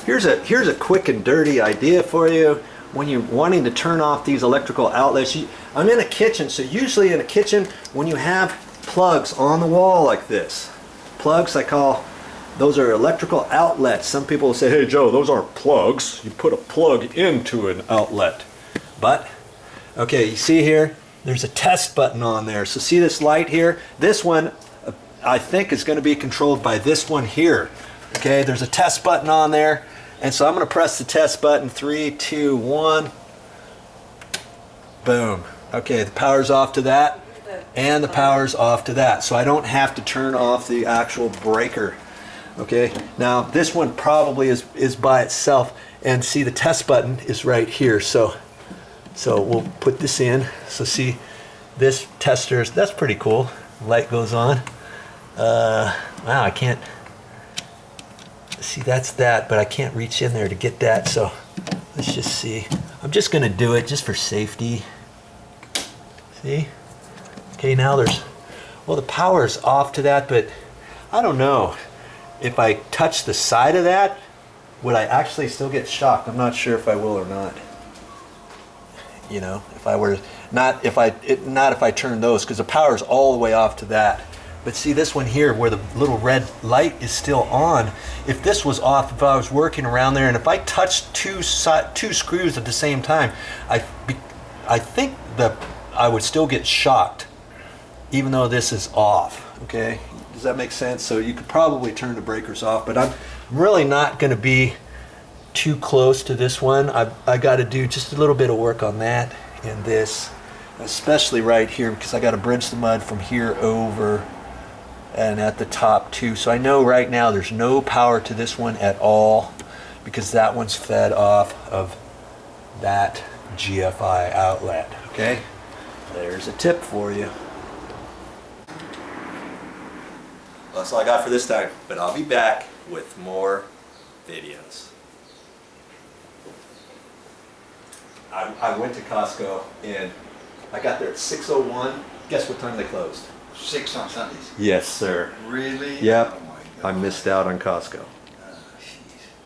Here's a quick and dirty idea for you when you're wanting to turn off these electrical outlets. I'm in a kitchen, so usually in a kitchen when you have plugs on the wall like this, plugs I call, those are electrical outlets. Some people will say, hey Joe, those aren't plugs. You put a plug into an outlet. But, okay, you see here, there's a test button on there. So see this light here? This one, I think, is going to be controlled by this one here. Okay, there's a test button on there. And so I'm going to press the test button. 3, 2, 1. Boom. Okay, the power's off to that. And the power's off to that. So I don't have to turn off the actual breaker. Okay, now this one probably is by itself. And see, the test button is right here. So we'll put this in. So see, this tester, that's pretty cool. Light goes on. Wow, I can't see, that's that, but I can't reach in there to get that. So let's just see. I'm just going to do it just for safety. See? Okay, now well, the power's off to that, but I don't know. If I touch the side of that, would I actually still get shocked? I'm not sure if I will or not. You know, if I were not if I turn those, because the power's all the way off to that. But see this one here where the little red light is still on. If this was off, if I was working around there, and if I touched two screws at the same time, I think that I would still get shocked, even though this is off. Okay, does that make sense? So you could probably turn the breakers off, but I'm really not going to be too close to this one. I got to do just a little bit of work on that and this, especially right here, because I got to bridge the mud from here over and at the top too. So I know right now there's no power to this one at all, because that one's fed off of that GFI outlet. Okay, there's a tip for you. Well, that's all I got for this time, but I'll be back with more videos. I went to Costco and I got there at 6:01. Guess what time they closed? 6 on Sundays. Yes, sir. Really? Yep. Oh my God. I missed out on Costco.